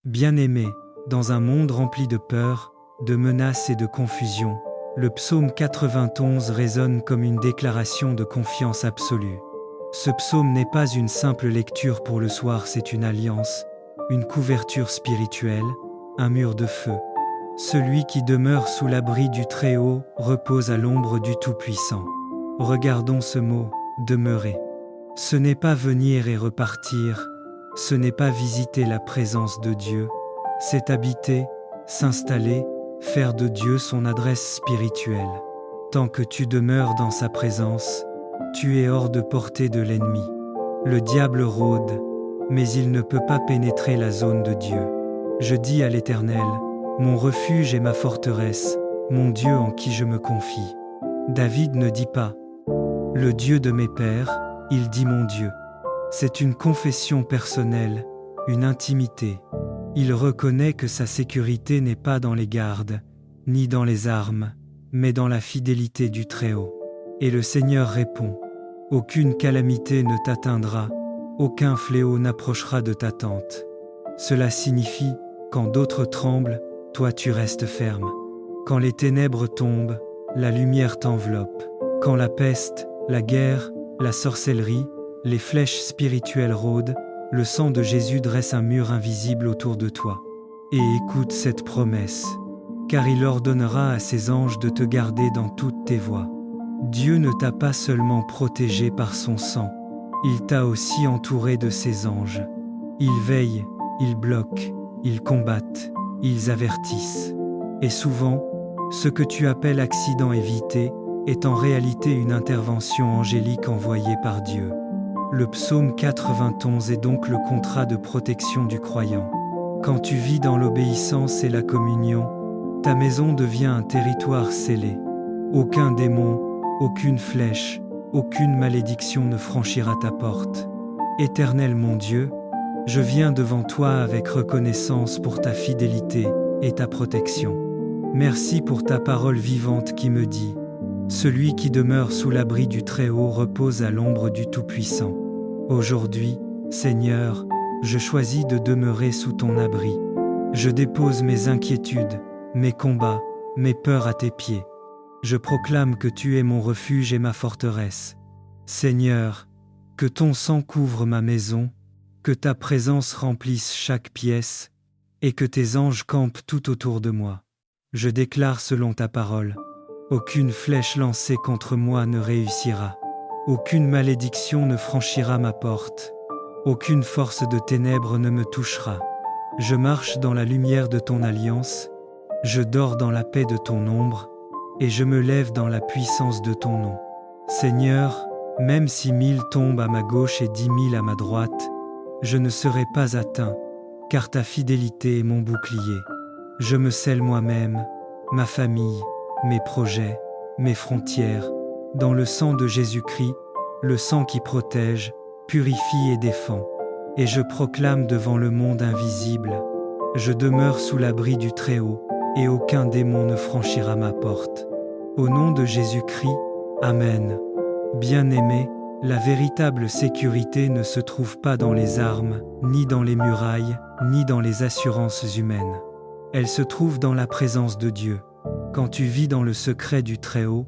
Bien-aimé, dans un monde rempli de peur, de menaces et de confusion, le psaume 91 résonne comme une déclaration de confiance absolue. Ce psaume n'est pas une simple lecture pour le soir, c'est une alliance, une couverture spirituelle, un mur de feu. Celui qui demeure sous l'abri du Très-Haut repose à l'ombre du Tout-Puissant. Regardons ce mot, demeurer. Ce n'est pas venir et repartir, ce n'est pas visiter la présence de Dieu, c'est habiter, s'installer, faire de Dieu son adresse spirituelle. Tant que tu demeures dans sa présence, tu es hors de portée de l'ennemi. Le diable rôde, mais il ne peut pas pénétrer la zone de Dieu. Je dis à l'Éternel, mon refuge et ma forteresse, mon Dieu en qui je me confie. David ne dit pas, le Dieu de mes pères, il dit mon Dieu. C'est une confession personnelle, une intimité. Il reconnaît que sa sécurité n'est pas dans les gardes, ni dans les armes, mais dans la fidélité du Très-Haut. Et le Seigneur répond, aucune calamité ne t'atteindra, aucun fléau n'approchera de ta tente. Cela signifie, quand d'autres tremblent, toi tu restes ferme. Quand les ténèbres tombent, la lumière t'enveloppe. Quand la peste, la guerre, la sorcellerie, les flèches spirituelles rôdent, le sang de Jésus dresse un mur invisible autour de toi. Et écoute cette promesse, car il ordonnera à ses anges de te garder dans toutes tes voies. Dieu ne t'a pas seulement protégé par son sang, il t'a aussi entouré de ses anges. Ils veillent, ils bloquent, ils combattent, ils avertissent. Et souvent, ce que tu appelles accident évité est en réalité une intervention angélique envoyée par Dieu. Le psaume 91 est donc le contrat de protection du croyant. Quand tu vis dans l'obéissance et la communion, ta maison devient un territoire scellé. Aucun démon, aucune flèche, aucune malédiction ne franchira ta porte. Éternel mon Dieu, je viens devant toi avec reconnaissance pour ta fidélité et ta protection. Merci pour ta parole vivante qui me dit « Celui qui demeure sous l'abri du Très-Haut repose à l'ombre du Tout-Puissant ». Aujourd'hui, Seigneur, je choisis de demeurer sous ton abri. Je dépose mes inquiétudes, mes combats, mes peurs à tes pieds. Je proclame que tu es mon refuge et ma forteresse. Seigneur, que ton sang couvre ma maison, que ta présence remplisse chaque pièce, et que tes anges campent tout autour de moi. Je déclare selon ta parole, aucune flèche lancée contre moi ne réussira. Aucune malédiction ne franchira ma porte. Aucune force de ténèbres ne me touchera. Je marche dans la lumière de ton alliance, je dors dans la paix de ton ombre, et je me lève dans la puissance de ton nom. Seigneur, même si 1000 tombent à ma gauche et 10 000 à ma droite, je ne serai pas atteint, car ta fidélité est mon bouclier. Je me scelle moi-même, ma famille, mes projets, mes frontières, dans le sang de Jésus-Christ, le sang qui protège, purifie et défend. Et je proclame devant le monde invisible, je demeure sous l'abri du Très-Haut, et aucun démon ne franchira ma porte. Au nom de Jésus-Christ, Amen. Bien-aimé, la véritable sécurité ne se trouve pas dans les armes, ni dans les murailles, ni dans les assurances humaines. Elle se trouve dans la présence de Dieu. Quand tu vis dans le secret du Très-Haut,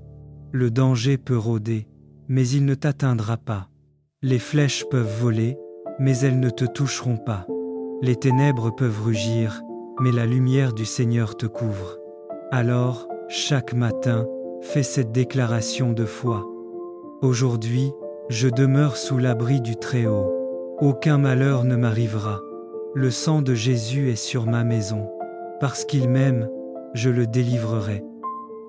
le danger peut rôder, mais il ne t'atteindra pas. Les flèches peuvent voler, mais elles ne te toucheront pas. Les ténèbres peuvent rugir, mais la lumière du Seigneur te couvre. Alors, chaque matin, fais cette déclaration de foi. Aujourd'hui, je demeure sous l'abri du Très-Haut. Aucun malheur ne m'arrivera. Le sang de Jésus est sur ma maison. Parce qu'il m'aime, je le délivrerai.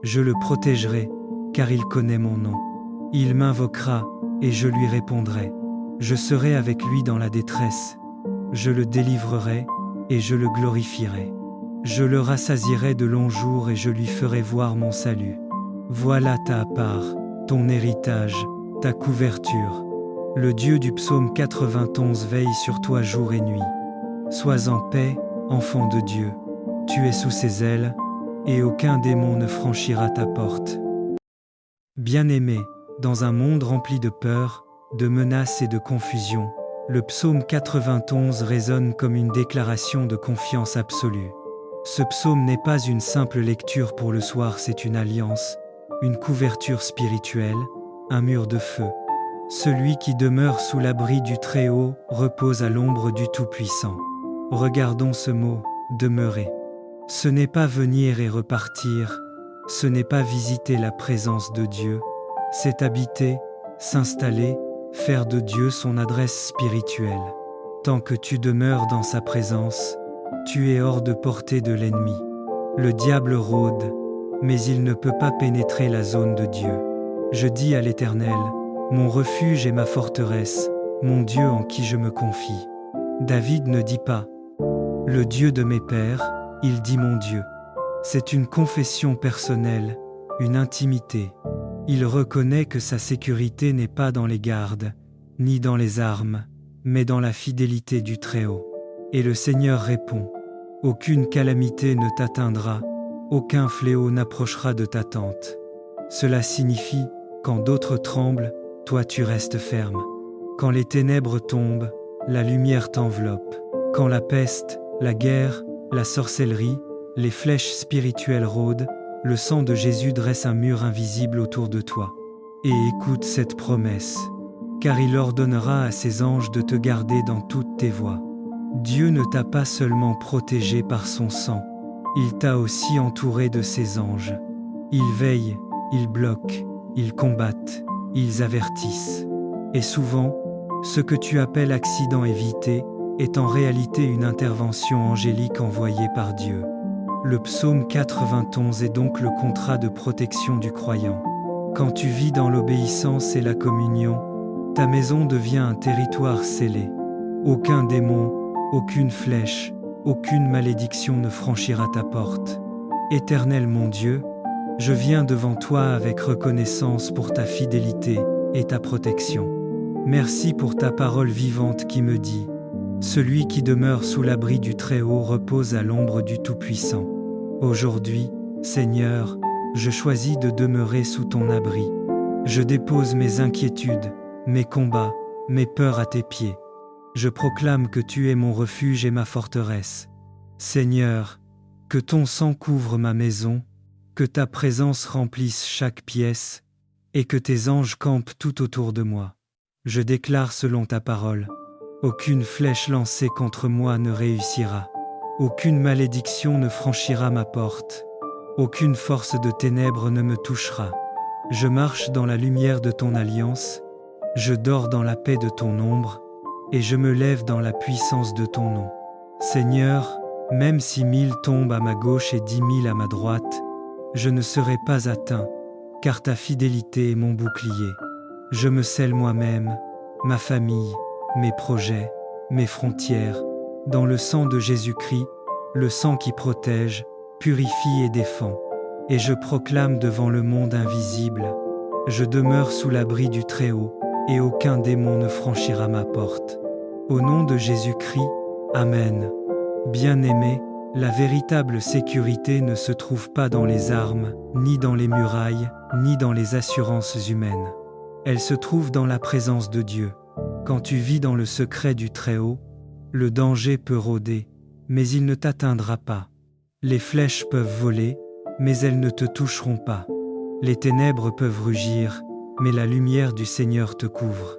Je le protégerai, car il connaît mon nom. Il m'invoquera, et je lui répondrai. Je serai avec lui dans la détresse. Je le délivrerai, et je le glorifierai. Je le rassasierai de longs jours et je lui ferai voir mon salut. Voilà ta part, ton héritage, ta couverture. Le Dieu du psaume 91 veille sur toi jour et nuit. Sois en paix, enfant de Dieu. Tu es sous ses ailes, et aucun démon ne franchira ta porte. Bien-aimé, dans un monde rempli de peur, de menaces et de confusion, Le psaume 91 résonne comme une déclaration de confiance absolue. Ce psaume n'est pas une simple lecture pour le soir, c'est une alliance, une couverture spirituelle, un mur de feu. Celui qui demeure sous l'abri du Très-Haut repose à l'ombre du Tout-Puissant. Regardons ce mot, demeurer. Ce n'est pas venir et repartir, ce n'est pas visiter la présence de Dieu, c'est habiter, s'installer, faire de Dieu son adresse spirituelle. Tant que tu demeures dans sa présence, tu es hors de portée de l'ennemi. Le diable rôde, mais il ne peut pas pénétrer la zone de Dieu. Je dis à l'Éternel, mon refuge et ma forteresse, mon Dieu en qui je me confie. David ne dit pas, le Dieu de mes pères, il dit mon Dieu. C'est une confession personnelle, une intimité. Il reconnaît que sa sécurité n'est pas dans les gardes, ni dans les armes, mais dans la fidélité du Très-Haut. Et le Seigneur répond, aucune calamité ne t'atteindra, aucun fléau n'approchera de ta tente. Cela signifie, quand d'autres tremblent, toi tu restes ferme. Quand les ténèbres tombent, la lumière t'enveloppe. Quand la peste, la guerre, la sorcellerie, les flèches spirituelles rôdent, le sang de Jésus dresse un mur invisible autour de toi. Et écoute cette promesse, car il ordonnera à ses anges de te garder dans toutes tes voies. Dieu ne t'a pas seulement protégé par son sang, il t'a aussi entouré de ses anges. Ils veillent, ils bloquent, ils combattent, ils avertissent. Et souvent, ce que tu appelles accident évité est en réalité une intervention angélique envoyée par Dieu. Le psaume 91 est donc le contrat de protection du croyant. Quand tu vis dans l'obéissance et la communion, ta maison devient un territoire scellé. Aucun démon, aucune flèche, aucune malédiction ne franchira ta porte. Éternel mon Dieu, je viens devant toi avec reconnaissance pour ta fidélité et ta protection. Merci pour ta parole vivante qui me dit « Celui qui demeure sous l'abri du Très-Haut repose à l'ombre du Tout-Puissant ». Aujourd'hui, Seigneur, je choisis de demeurer sous ton abri. Je dépose mes inquiétudes, mes combats, mes peurs à tes pieds. Je proclame que tu es mon refuge et ma forteresse. Seigneur, que ton sang couvre ma maison, que ta présence remplisse chaque pièce, et que tes anges campent tout autour de moi. Je déclare selon ta parole, aucune flèche lancée contre moi ne réussira. Aucune malédiction ne franchira ma porte. Aucune force de ténèbres ne me touchera. Je marche dans la lumière de ton alliance, je dors dans la paix de ton ombre, et je me lève dans la puissance de ton nom. Seigneur, même si 1000 tombent à ma gauche et 10 000 à ma droite, je ne serai pas atteint, car ta fidélité est mon bouclier. Je me scelle moi-même, ma famille, mes projets, mes frontières, dans le sang de Jésus-Christ, le sang qui protège, purifie et défend. Et je proclame devant le monde invisible, je demeure sous l'abri du Très-Haut, et aucun démon ne franchira ma porte. Au nom de Jésus-Christ, Amen. Bien-aimés, la véritable sécurité ne se trouve pas dans les armes, ni dans les murailles, ni dans les assurances humaines. Elle se trouve dans la présence de Dieu. Quand tu vis dans le secret du Très-Haut, le danger peut rôder, mais il ne t'atteindra pas. Les flèches peuvent voler, mais elles ne te toucheront pas. Les ténèbres peuvent rugir, mais la lumière du Seigneur te couvre.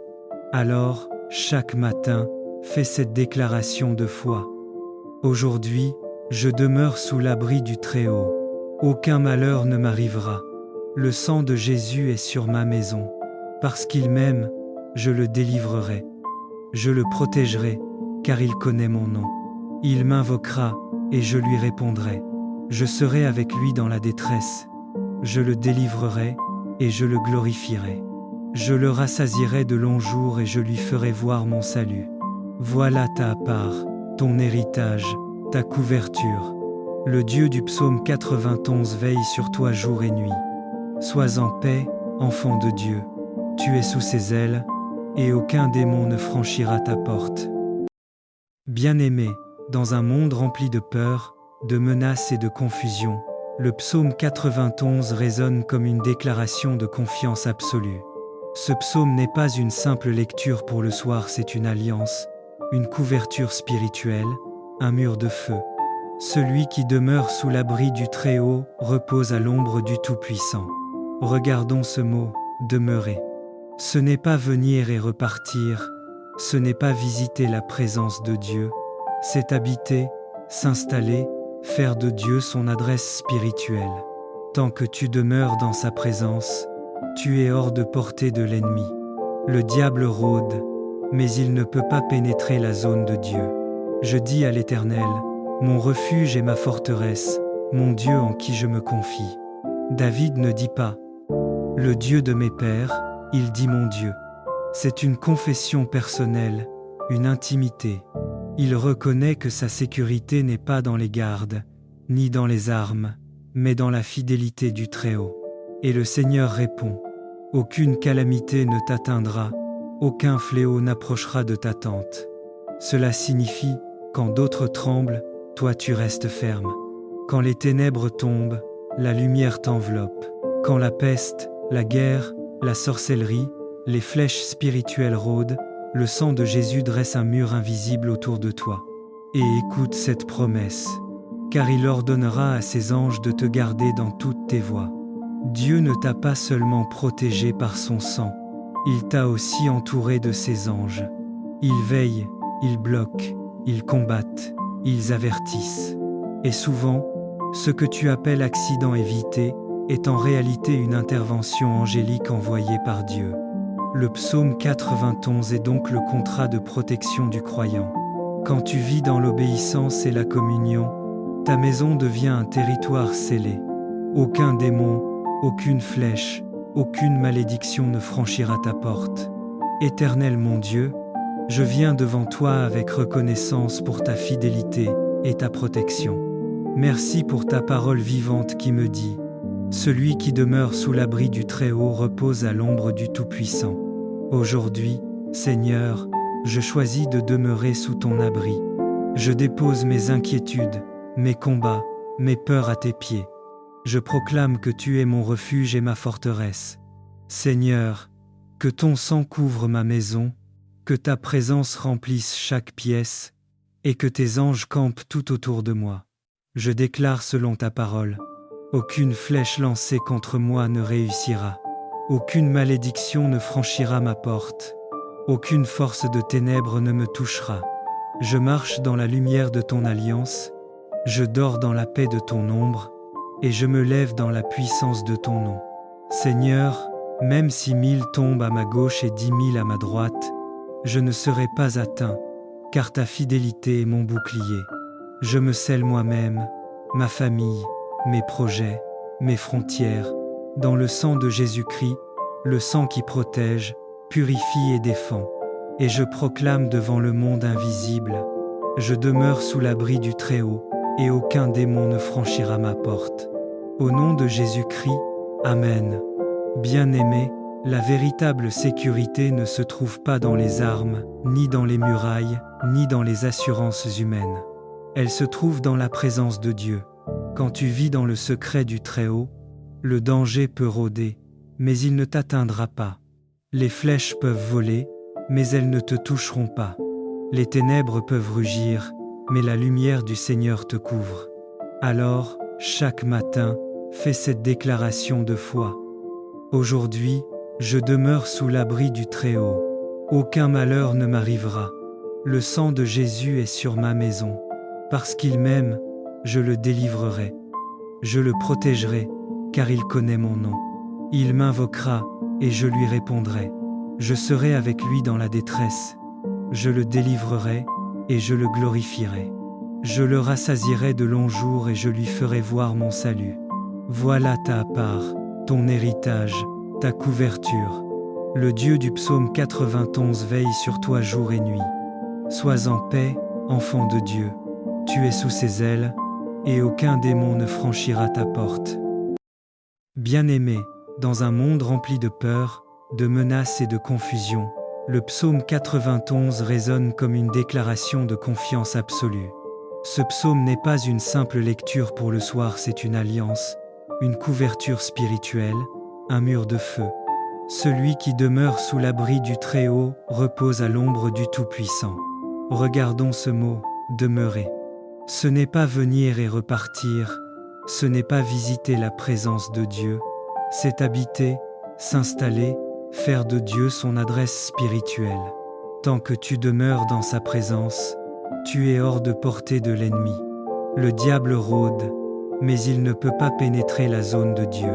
Alors, chaque matin, fais cette déclaration de foi. Aujourd'hui, je demeure sous l'abri du Très-Haut. Aucun malheur ne m'arrivera. Le sang de Jésus est sur ma maison. Parce qu'il m'aime, je le délivrerai. Je le protégerai, car il connaît mon nom. Il m'invoquera, et je lui répondrai. Je serai avec lui dans la détresse. Je le délivrerai, et je le glorifierai. Je le rassasierai de longs jours et je lui ferai voir mon salut. Voilà ta part, ton héritage, ta couverture. Le Dieu du psaume 91 veille sur toi jour et nuit. Sois en paix, enfant de Dieu. Tu es sous ses ailes, et aucun démon ne franchira ta porte. Bien-aimé, dans un monde rempli de peur, de menaces et de confusion, le psaume 91 résonne comme une déclaration de confiance absolue. Ce psaume n'est pas une simple lecture pour le soir, c'est une alliance, une couverture spirituelle, un mur de feu. Celui qui demeure sous l'abri du Très-Haut repose à l'ombre du Tout-Puissant. Regardons ce mot, demeurer. Ce n'est pas venir et repartir, ce n'est pas visiter la présence de Dieu, c'est habiter, s'installer, faire de Dieu son adresse spirituelle. Tant que tu demeures dans sa présence, tu es hors de portée de l'ennemi. Le diable rôde, mais il ne peut pas pénétrer la zone de Dieu. Je dis à l'Éternel, mon refuge et ma forteresse, mon Dieu en qui je me confie. David ne dit pas, le Dieu de mes pères, il dit mon Dieu. C'est une confession personnelle, une intimité. Il reconnaît que sa sécurité n'est pas dans les gardes, ni dans les armes, mais dans la fidélité du Très-Haut. Et le Seigneur répond, aucune calamité ne t'atteindra, aucun fléau n'approchera de ta tente. Cela signifie, quand d'autres tremblent, toi tu restes ferme. Quand les ténèbres tombent, la lumière t'enveloppe. Quand la peste, la guerre, la sorcellerie, les flèches spirituelles rôdent, le sang de Jésus dresse un mur invisible autour de toi. Et écoute cette promesse, car il ordonnera à ses anges de te garder dans toutes tes voies. Dieu ne t'a pas seulement protégé par son sang, il t'a aussi entouré de ses anges. Ils veillent, ils bloquent, ils combattent, ils avertissent. Et souvent, ce que tu appelles accident évité est en réalité une intervention angélique envoyée par Dieu. Le psaume 91 est donc le contrat de protection du croyant. Quand tu vis dans l'obéissance et la communion, ta maison devient un territoire scellé. Aucun démon, aucune flèche, aucune malédiction ne franchira ta porte. Éternel mon Dieu, je viens devant toi avec reconnaissance pour ta fidélité et ta protection. Merci pour ta parole vivante qui me dit « Celui qui demeure sous l'abri du Très-Haut repose à l'ombre du Tout-Puissant ». Aujourd'hui, Seigneur, je choisis de demeurer sous ton abri. Je dépose mes inquiétudes, mes combats, mes peurs à tes pieds. Je proclame que tu es mon refuge et ma forteresse. Seigneur, que ton sang couvre ma maison, que ta présence remplisse chaque pièce, et que tes anges campent tout autour de moi. Je déclare selon ta parole, aucune flèche lancée contre moi ne réussira. Aucune malédiction ne franchira ma porte. Aucune force de ténèbres ne me touchera. Je marche dans la lumière de ton alliance, je dors dans la paix de ton ombre, et je me lève dans la puissance de ton nom. Seigneur, même si 1000 tombent à ma gauche et 10 000 à ma droite, je ne serai pas atteint, car ta fidélité est mon bouclier. Je me scelle moi-même, ma famille, mes projets, mes frontières, dans le sang de Jésus-Christ, le sang qui protège, purifie et défend. Et je proclame devant le monde invisible, je demeure sous l'abri du Très-Haut, et aucun démon ne franchira ma porte. Au nom de Jésus-Christ, Amen. Bien-aimés, la véritable sécurité ne se trouve pas dans les armes, ni dans les murailles, ni dans les assurances humaines. Elle se trouve dans la présence de Dieu. Quand tu vis dans le secret du Très-Haut, le danger peut rôder, mais il ne t'atteindra pas. Les flèches peuvent voler, mais elles ne te toucheront pas. Les ténèbres peuvent rugir, mais la lumière du Seigneur te couvre. Alors, chaque matin, fais cette déclaration de foi. Aujourd'hui, je demeure sous l'abri du Très-Haut. Aucun malheur ne m'arrivera. Le sang de Jésus est sur ma maison. Parce qu'il m'aime, je le délivrerai. Je le protégerai, car il connaît mon nom. Il m'invoquera, et je lui répondrai. Je serai avec lui dans la détresse. Je le délivrerai, et je le glorifierai. Je le rassasierai de longs jours et je lui ferai voir mon salut. Voilà ta part, ton héritage, ta couverture. Le Dieu du psaume 91 veille sur toi jour et nuit. Sois en paix, enfant de Dieu. Tu es sous ses ailes, et aucun démon ne franchira ta porte. Bien-aimé, dans un monde rempli de peur, de menaces et de confusion, le psaume 91 résonne comme une déclaration de confiance absolue. Ce psaume n'est pas une simple lecture pour le soir, c'est une alliance, une couverture spirituelle, un mur de feu. Celui qui demeure sous l'abri du Très-Haut repose à l'ombre du Tout-Puissant. Regardons ce mot « demeurer ». Ce n'est pas venir et repartir, ce n'est pas visiter la présence de Dieu, c'est habiter, s'installer, faire de Dieu son adresse spirituelle. Tant que tu demeures dans sa présence, tu es hors de portée de l'ennemi. Le diable rôde, mais il ne peut pas pénétrer la zone de Dieu.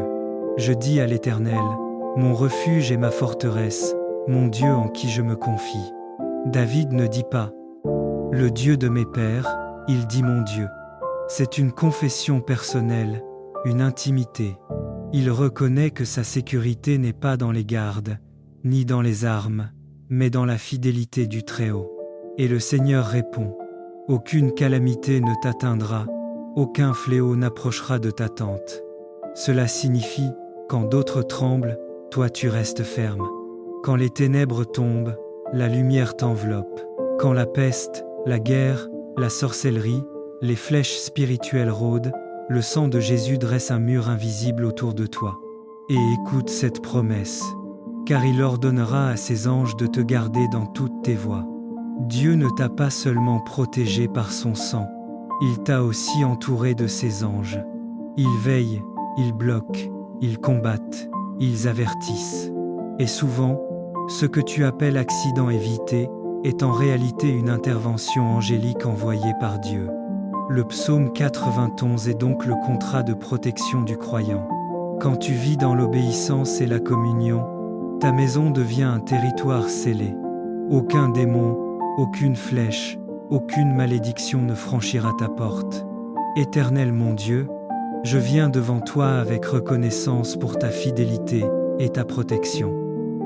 Je dis à l'Éternel, mon refuge et ma forteresse, mon Dieu en qui je me confie. David ne dit pas, le Dieu de mes pères, il dit mon Dieu. C'est une confession personnelle, une intimité. Il reconnaît que sa sécurité n'est pas dans les gardes, ni dans les armes, mais dans la fidélité du Très-Haut. Et le Seigneur répond, aucune calamité ne t'atteindra, aucun fléau n'approchera de ta tente. Cela signifie, quand d'autres tremblent, toi tu restes ferme. Quand les ténèbres tombent, la lumière t'enveloppe. Quand la peste, la guerre, la sorcellerie, les flèches spirituelles rôdent, le sang de Jésus dresse un mur invisible autour de toi. Et écoute cette promesse, car il ordonnera à ses anges de te garder dans toutes tes voies. Dieu ne t'a pas seulement protégé par son sang, il t'a aussi entouré de ses anges. Ils veillent, ils bloquent, ils combattent, ils avertissent. Et souvent, ce que tu appelles accident évité est en réalité une intervention angélique envoyée par Dieu. Le psaume 91 est donc le contrat de protection du croyant. Quand tu vis dans l'obéissance et la communion, ta maison devient un territoire scellé. Aucun démon, aucune flèche, aucune malédiction ne franchira ta porte. Éternel mon Dieu, je viens devant toi avec reconnaissance pour ta fidélité et ta protection.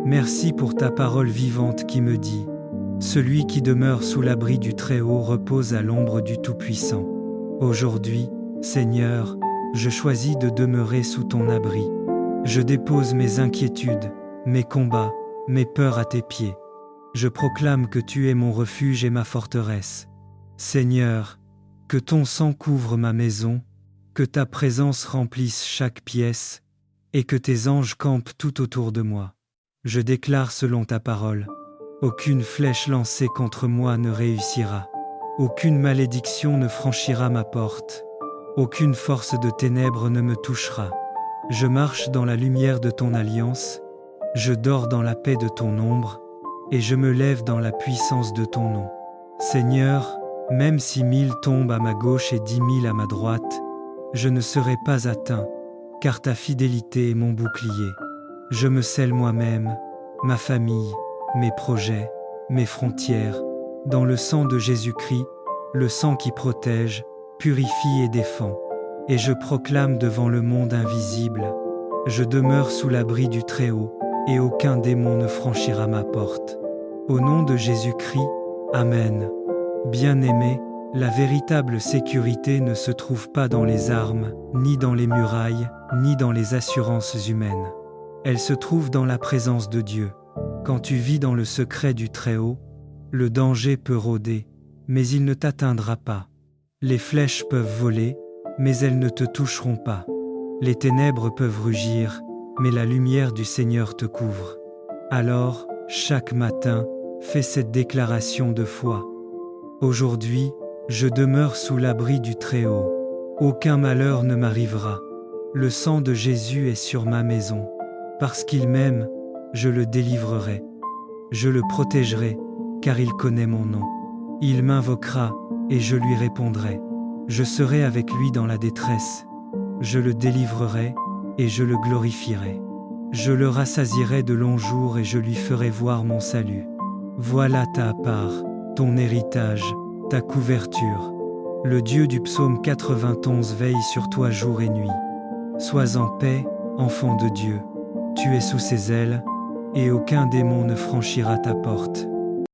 Merci pour ta parole vivante qui me dit « Celui qui demeure sous l'abri du Très-Haut repose à l'ombre du Tout-Puissant ». Aujourd'hui, Seigneur, je choisis de demeurer sous ton abri. Je dépose mes inquiétudes, mes combats, mes peurs à tes pieds. Je proclame que tu es mon refuge et ma forteresse. Seigneur, que ton sang couvre ma maison, que ta présence remplisse chaque pièce, et que tes anges campent tout autour de moi. Je déclare selon ta parole, aucune flèche lancée contre moi ne réussira. Aucune malédiction ne franchira ma porte. Aucune force de ténèbres ne me touchera. Je marche dans la lumière de ton alliance, je dors dans la paix de ton ombre, et je me lève dans la puissance de ton nom. Seigneur, même si 1000 tombent à ma gauche et 10 000 à ma droite, je ne serai pas atteint, car ta fidélité est mon bouclier. Je me scelle moi-même, ma famille, mes projets, mes frontières, dans le sang de Jésus-Christ, le sang qui protège, purifie et défend. Et je proclame devant le monde invisible, je demeure sous l'abri du Très-Haut, et aucun démon ne franchira ma porte. Au nom de Jésus-Christ, Amen. Bien-aimés, la véritable sécurité ne se trouve pas dans les armes, ni dans les murailles, ni dans les assurances humaines. Elle se trouve dans la présence de Dieu. Quand tu vis dans le secret du Très-Haut, le danger peut rôder, mais il ne t'atteindra pas. Les flèches peuvent voler, mais elles ne te toucheront pas. Les ténèbres peuvent rugir, mais la lumière du Seigneur te couvre. Alors, chaque matin, fais cette déclaration de foi. Aujourd'hui, je demeure sous l'abri du Très-Haut. Aucun malheur ne m'arrivera. Le sang de Jésus est sur ma maison. Parce qu'il m'aime, je le délivrerai. Je le protégerai, car il connaît mon nom. Il m'invoquera, et je lui répondrai. Je serai avec lui dans la détresse. Je le délivrerai, et je le glorifierai. Je le rassasierai de longs jours et je lui ferai voir mon salut. Voilà ta part, ton héritage, ta couverture. Le Dieu du psaume 91 veille sur toi jour et nuit. Sois en paix, enfant de Dieu. Tu es sous ses ailes, et aucun démon ne franchira ta porte.